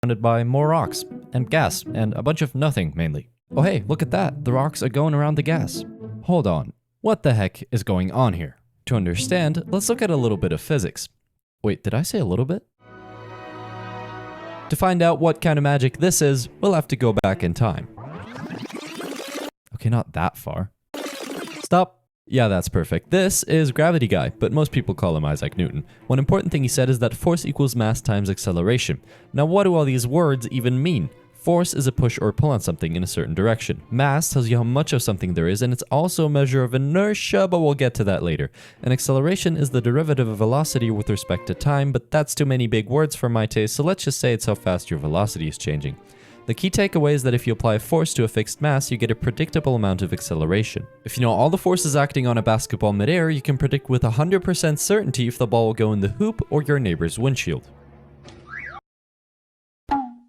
surrounded by more rocks, and gas, and a bunch of nothing, mainly. Oh hey, look at that, the rocks are going around the gas. Hold on, what the heck is going on here? To understand, let's look at a little bit of physics. Wait, did I say a little bit? To find out what kind of magic this is, we'll have to go back in time. Okay, not that far. Stop. Yeah, that's perfect. This is Gravity Guy, but most people call him Isaac Newton. One important thing he said is that force equals mass times acceleration. Now, what do all these words even mean? Force is a push or pull on something in a certain direction. Mass tells you how much of something there is, and it's also a measure of inertia, but we'll get to that later. And acceleration is the derivative of velocity with respect to time, but that's too many big words for my taste, so let's just say it's how fast your velocity is changing. The key takeaway is that if you apply a force to a fixed mass, you get a predictable amount of acceleration. If you know all the forces acting on a basketball midair, you can predict with 100% certainty if the ball will go in the hoop or your neighbor's windshield.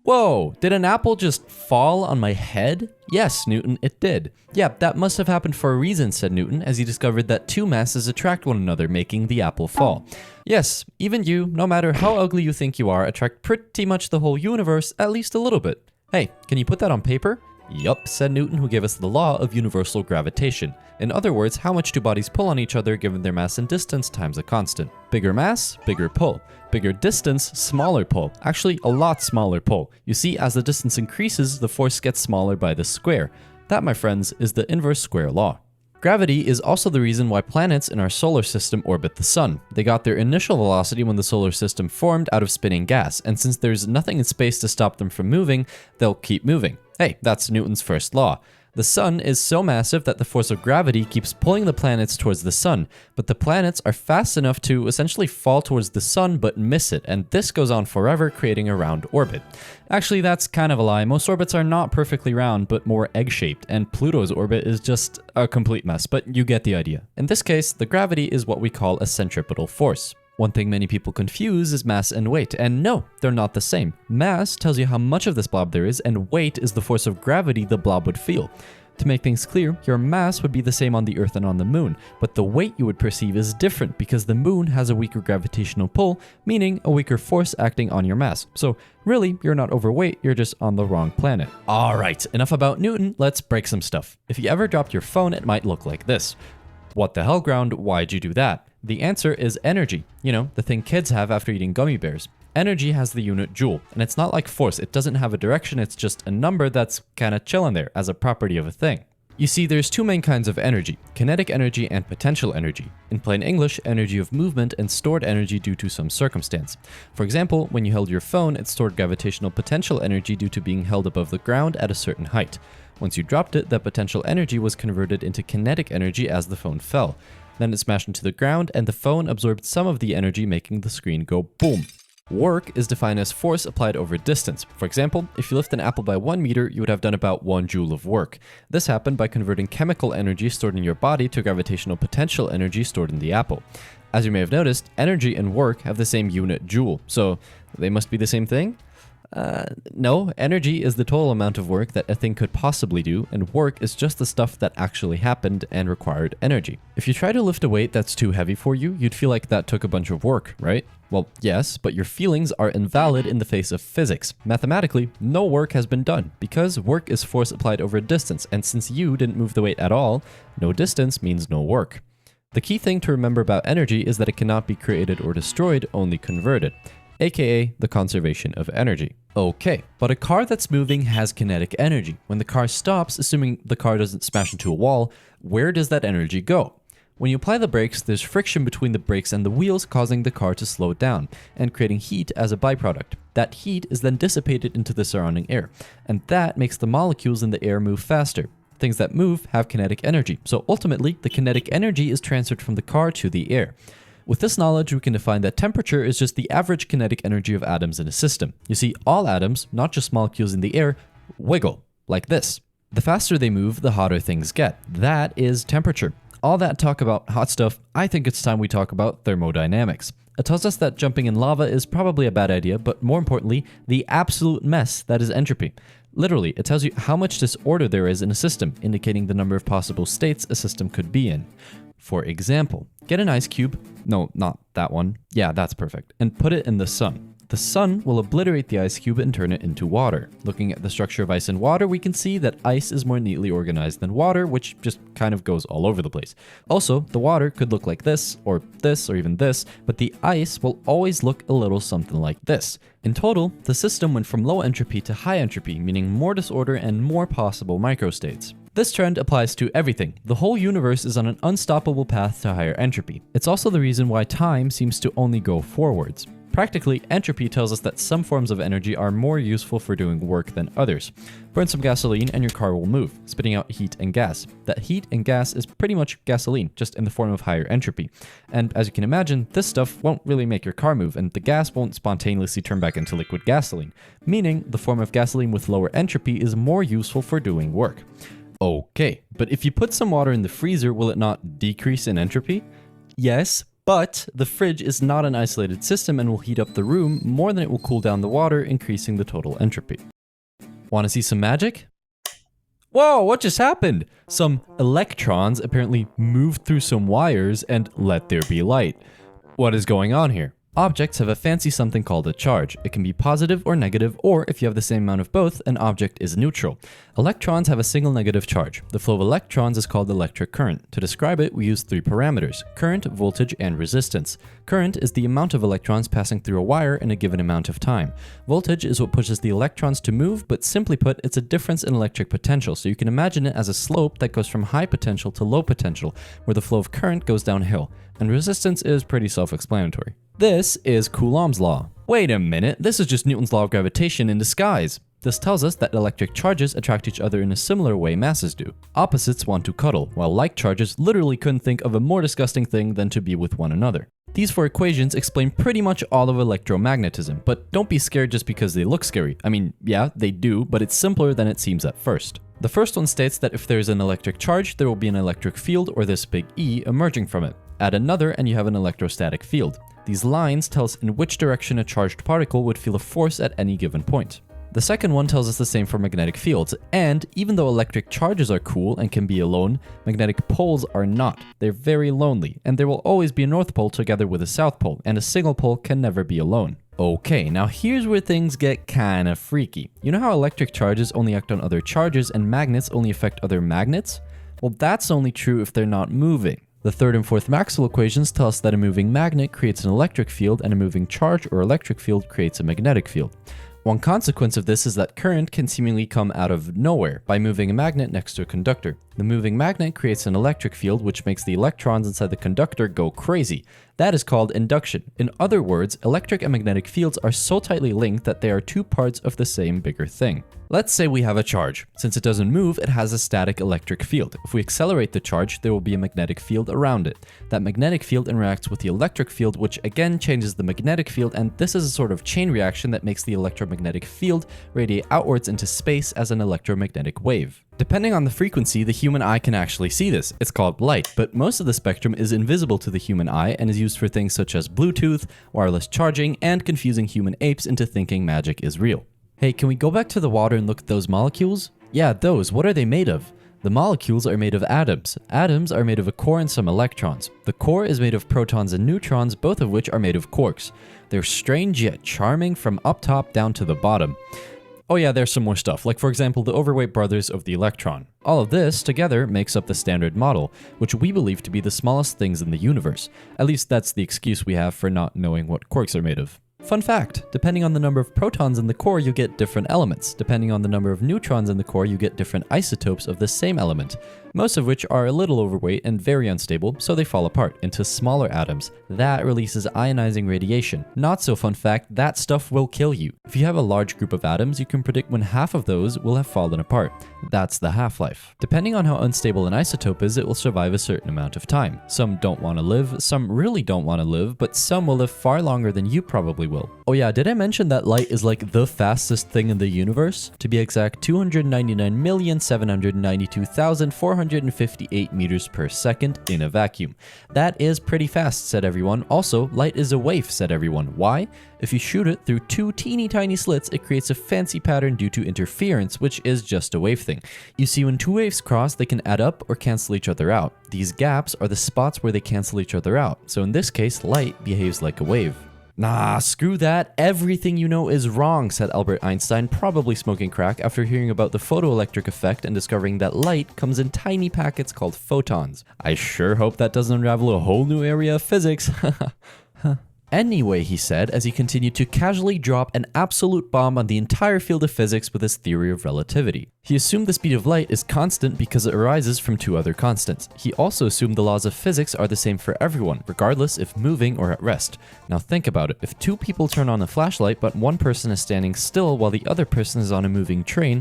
Whoa, did an apple just fall on my head? Yes, Newton, it did. Yeah, that must have happened for a reason, said Newton, as he discovered that two masses attract one another, making the apple fall. Yes, even you, no matter how ugly you think you are, attract pretty much the whole universe at least a little bit. Hey, can you put that on paper? Yup, said Newton, who gave us the law of universal gravitation. In other words, how much do bodies pull on each other given their mass and distance times a constant. Bigger mass, bigger pull. Bigger distance, smaller pull. Actually, a lot smaller pull. You see, as the distance increases, the force gets smaller by the square. That, my friends, is the inverse square law. Gravity is also the reason why planets in our solar system orbit the sun. They got their initial velocity when the solar system formed out of spinning gas, and since there's nothing in space to stop them from moving, they'll keep moving. Hey, that's Newton's first law. The sun is so massive that the force of gravity keeps pulling the planets towards the sun, but the planets are fast enough to essentially fall towards the sun but miss it, and this goes on forever, creating a round orbit. Actually, that's kind of a lie. Most orbits are not perfectly round, but more egg-shaped, and Pluto's orbit is just a complete mess, but you get the idea. In this case, the gravity is what we call a centripetal force. One thing many people confuse is mass and weight, and no, they're not the same. Mass tells you how much of this blob there is, and weight is the force of gravity the blob would feel. To make things clear, your mass would be the same on the Earth and on the Moon, but the weight you would perceive is different because the Moon has a weaker gravitational pull, meaning a weaker force acting on your mass. So really, you're not overweight, you're just on the wrong planet. Alright, enough about Newton, let's break some stuff. If you ever dropped your phone, it might look like this. What the hell, ground? Why'd you do that? The answer is energy. You know, the thing kids have after eating gummy bears. Energy has the unit joule, and it's not like force. It doesn't have a direction, it's just a number that's kinda chilling there as a property of a thing. You see, there's two main kinds of energy, kinetic energy and potential energy. In plain English, energy of movement and stored energy due to some circumstance. For example, when you held your phone, it stored gravitational potential energy due to being held above the ground at a certain height. Once you dropped it, that potential energy was converted into kinetic energy as the phone fell. Then it smashed into the ground, and the phone absorbed some of the energy, making the screen go boom. Work is defined as force applied over distance. For example, if you lift an apple by 1 meter, you would have done about 1 joule of work. This happened by converting chemical energy stored in your body to gravitational potential energy stored in the apple. As you may have noticed, energy and work have the same unit joule, so they must be the same thing? No, energy is the total amount of work that a thing could possibly do, and work is just the stuff that actually happened and required energy. If you try to lift a weight that's too heavy for you, you'd feel like that took a bunch of work, right? Well, yes, but your feelings are invalid in the face of physics. Mathematically, no work has been done, because work is force applied over distance, and since you didn't move the weight at all, no distance means no work. The key thing to remember about energy is that it cannot be created or destroyed, only converted. AKA the conservation of energy. Okay, but a car that's moving has kinetic energy. When the car stops, assuming the car doesn't smash into a wall, where does that energy go? When you apply the brakes, there's friction between the brakes and the wheels, causing the car to slow down and creating heat as a byproduct. That heat is then dissipated into the surrounding air, and that makes the molecules in the air move faster. Things that move have kinetic energy, so ultimately, the kinetic energy is transferred from the car to the air. With this knowledge, we can define that temperature is just the average kinetic energy of atoms in a system. You see, all atoms, not just molecules in the air, wiggle, like this. The faster they move, the hotter things get. That is temperature. All that talk about hot stuff, I think it's time we talk about thermodynamics. It tells us that jumping in lava is probably a bad idea, but more importantly, the absolute mess that is entropy. Literally, it tells you how much disorder there is in a system, indicating the number of possible states a system could be in. For example, get an ice cube, no, not that one, yeah, that's perfect, and put it in the sun. The sun will obliterate the ice cube and turn it into water. Looking at the structure of ice and water, we can see that ice is more neatly organized than water, which just kind of goes all over the place. Also, the water could look like this, or even this, but the ice will always look a little something like this. In total, the system went from low entropy to high entropy, meaning more disorder and more possible microstates. This trend applies to everything. The whole universe is on an unstoppable path to higher entropy. It's also the reason why time seems to only go forwards. Practically, entropy tells us that some forms of energy are more useful for doing work than others. Burn some gasoline and your car will move, spitting out heat and gas. That heat and gas is pretty much gasoline, just in the form of higher entropy. And as you can imagine, this stuff won't really make your car move, and the gas won't spontaneously turn back into liquid gasoline, meaning the form of gasoline with lower entropy is more useful for doing work. Okay, but if you put some water in the freezer, will it not decrease in entropy? Yes, but the fridge is not an isolated system and will heat up the room more than it will cool down the water, increasing the total entropy. Want to see some magic? Whoa, what just happened? Some electrons apparently moved through some wires and let there be light. What is going on here? Objects have a fancy something called a charge. It can be positive or negative, or if you have the same amount of both, an object is neutral. Electrons have a single negative charge. The flow of electrons is called electric current. To describe it, we use three parameters: current, voltage, and resistance. Current is the amount of electrons passing through a wire in a given amount of time. Voltage is what pushes the electrons to move, but simply put, it's a difference in electric potential, so you can imagine it as a slope that goes from high potential to low potential, where the flow of current goes downhill. And resistance is pretty self-explanatory. This is Coulomb's law. Wait a minute, this is just Newton's law of gravitation in disguise. This tells us that electric charges attract each other in a similar way masses do. Opposites want to cuddle, while like charges literally couldn't think of a more disgusting thing than to be with one another. These four equations explain pretty much all of electromagnetism, but don't be scared just because they look scary. I mean, yeah, they do, but it's simpler than it seems at first. The first one states that if there is an electric charge, there will be an electric field, or this big E, emerging from it. Add another and you have an electrostatic field. These lines tell us in which direction a charged particle would feel a force at any given point. The second one tells us the same for magnetic fields, and even though electric charges are cool and can be alone, magnetic poles are not. They're very lonely, and there will always be a north pole together with a south pole, and a single pole can never be alone. Okay, now here's where things get kinda freaky. You know how electric charges only act on other charges and magnets only affect other magnets? Well, that's only true if they're not moving. The third and fourth Maxwell equations tell us that a moving magnet creates an electric field and a moving charge or electric field creates a magnetic field. One consequence of this is that current can seemingly come out of nowhere by moving a magnet next to a conductor. The moving magnet creates an electric field which makes the electrons inside the conductor go crazy. That is called induction. In other words, electric and magnetic fields are so tightly linked that they are two parts of the same bigger thing. Let's say we have a charge. Since it doesn't move, it has a static electric field. If we accelerate the charge, there will be a magnetic field around it. That magnetic field interacts with the electric field, which again changes the magnetic field, and this is a sort of chain reaction that makes the electromagnetic field radiate outwards into space as an electromagnetic wave. Depending on the frequency, the human eye can actually see this. It's called light, but most of the spectrum is invisible to the human eye and is used for things such as Bluetooth, wireless charging, and confusing human apes into thinking magic is real. Hey, can we go back to the water and look at those molecules? Yeah, those. What are they made of? The molecules are made of atoms. Atoms are made of a core and some electrons. The core is made of protons and neutrons, both of which are made of quarks. They're strange yet charming from up top down to the bottom. Oh yeah, there's some more stuff, like for example the overweight brothers of the electron. All of this together makes up the Standard Model, which we believe to be the smallest things in the universe. At least that's the excuse we have for not knowing what quarks are made of. Fun fact, depending on the number of protons in the core, you get different elements. Depending on the number of neutrons in the core, you get different isotopes of the same element, most of which are a little overweight and very unstable, so they fall apart into smaller atoms. That releases ionizing radiation. Not so fun fact, that stuff will kill you. If you have a large group of atoms, you can predict when half of those will have fallen apart. That's the half-life. Depending on how unstable an isotope is, it will survive a certain amount of time. Some don't want to live, some really don't want to live, but some will live far longer than you probably will. Oh yeah, did I mention that light is like the fastest thing in the universe? To be exact, 299,792,458 meters per second in a vacuum. That is pretty fast, said everyone. Also, light is a wave, said everyone. Why? If you shoot it through two teeny tiny slits, it creates a fancy pattern due to interference, which is just a wave thing. You see, when two waves cross, they can add up or cancel each other out. These gaps are the spots where they cancel each other out. So in this case, light behaves like a wave. Nah, screw that. Everything you know is wrong, said Albert Einstein, probably smoking crack after hearing about the photoelectric effect and discovering that light comes in tiny packets called photons. I sure hope that doesn't unravel a whole new area of physics. Anyway, he said, as he continued to casually drop an absolute bomb on the entire field of physics with his theory of relativity. He assumed the speed of light is constant because it arises from two other constants. He also assumed the laws of physics are the same for everyone, regardless if moving or at rest. Now think about it. If two people turn on a flashlight but one person is standing still while the other person is on a moving train,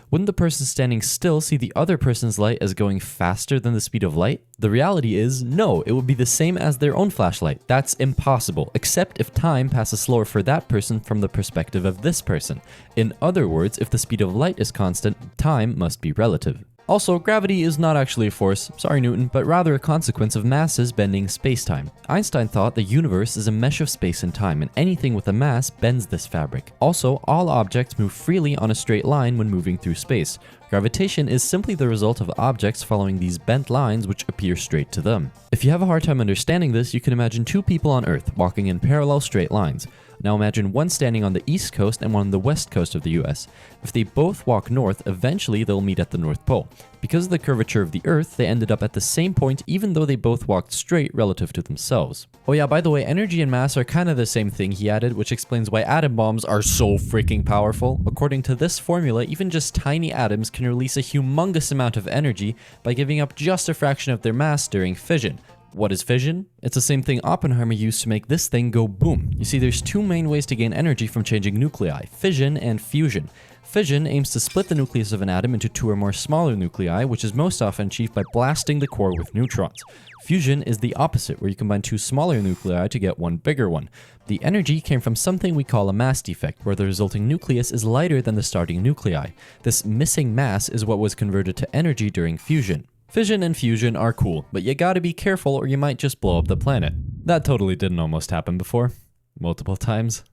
wouldn't the person standing still see the other person's light as going faster than the speed of light? The reality is, no, it would be the same as their own flashlight. That's impossible, except if time passes slower for that person from the perspective of this person. In other words, if the speed of light is constant, time must be relative. Also, gravity is not actually a force, sorry Newton, but rather a consequence of masses bending space-time. Einstein thought the universe is a mesh of space and time, and anything with a mass bends this fabric. Also, all objects move freely on a straight line when moving through space. Gravitation is simply the result of objects following these bent lines which appear straight to them. If you have a hard time understanding this, you can imagine two people on Earth walking in parallel straight lines. Now imagine one standing on the east coast and one on the west coast of the US. If they both walk north, eventually they'll meet at the North Pole. Because of the curvature of the Earth, they ended up at the same point even though they both walked straight relative to themselves. Oh yeah, by the way, energy and mass are kind of the same thing, he added, which explains why atom bombs are so freaking powerful. According to this formula, even just tiny atoms can release a humongous amount of energy by giving up just a fraction of their mass during fission. What is fission? It's the same thing Oppenheimer used to make this thing go boom. You see, there's two main ways to gain energy from changing nuclei, fission and fusion. Fission aims to split the nucleus of an atom into two or more smaller nuclei, which is most often achieved by blasting the core with neutrons. Fusion is the opposite, where you combine two smaller nuclei to get one bigger one. The energy came from something we call a mass defect, where the resulting nucleus is lighter than the starting nuclei. This missing mass is what was converted to energy during fusion. Fission and fusion are cool, but you gotta be careful or you might just blow up the planet. That totally didn't almost happen before. Multiple times.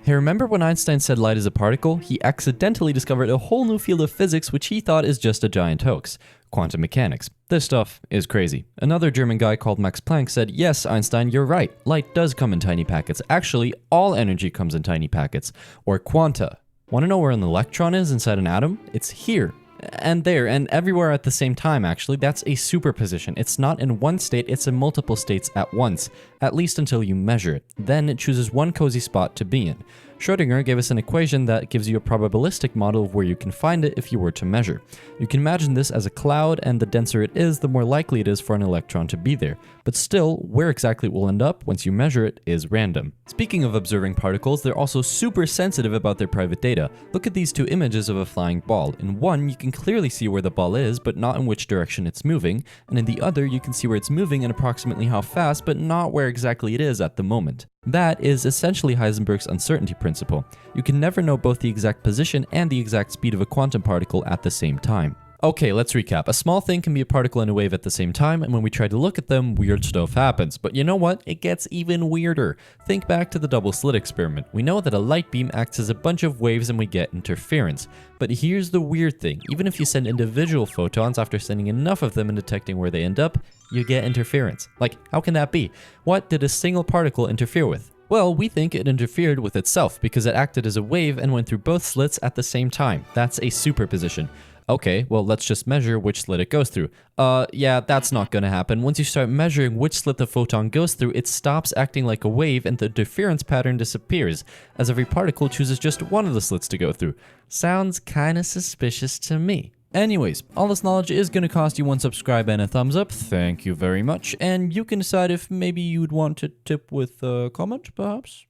Hey, remember when Einstein said light is a particle? He accidentally discovered a whole new field of physics which he thought is just a giant hoax. Quantum mechanics. This stuff is crazy. Another German guy called Max Planck said, yes, Einstein, you're right. Light does come in tiny packets. Actually, all energy comes in tiny packets, or quanta. Want to know where an electron is inside an atom? It's here. And there, and everywhere at the same time, actually. That's a superposition. It's not in one state, it's in multiple states at once, at least until you measure it. Then it chooses one cozy spot to be in. Schrödinger gave us an equation that gives you a probabilistic model of where you can find it if you were to measure. You can imagine this as a cloud, and the denser it is, the more likely it is for an electron to be there. But still, where exactly it will end up once you measure it is random. Speaking of observing particles, they're also super sensitive about their private data. Look at these two images of a flying ball. In one, you can clearly see where the ball is, but not in which direction it's moving, and in the other, you can see where it's moving and approximately how fast, but not where exactly it is at the moment. That is essentially Heisenberg's uncertainty principle. You can never know both the exact position and the exact speed of a quantum particle at the same time. Okay, let's recap. A small thing can be a particle and a wave at the same time, and when we try to look at them, weird stuff happens. But you know what? It gets even weirder. Think back to the double slit experiment. We know that a light beam acts as a bunch of waves and we get interference. But here's the weird thing. Even if you send individual photons after sending enough of them and detecting where they end up, you get interference. Like, how can that be? What did a single particle interfere with? Well, we think it interfered with itself because it acted as a wave and went through both slits at the same time. That's a superposition. Okay, well, let's just measure which slit it goes through. Yeah, that's not gonna happen. Once you start measuring which slit the photon goes through, it stops acting like a wave and the interference pattern disappears, as every particle chooses just one of the slits to go through. Sounds kinda suspicious to me. Anyways, all this knowledge is going to cost you one subscribe and a thumbs up. Thank you very much. And you can decide if maybe you'd want to tip with a comment, perhaps?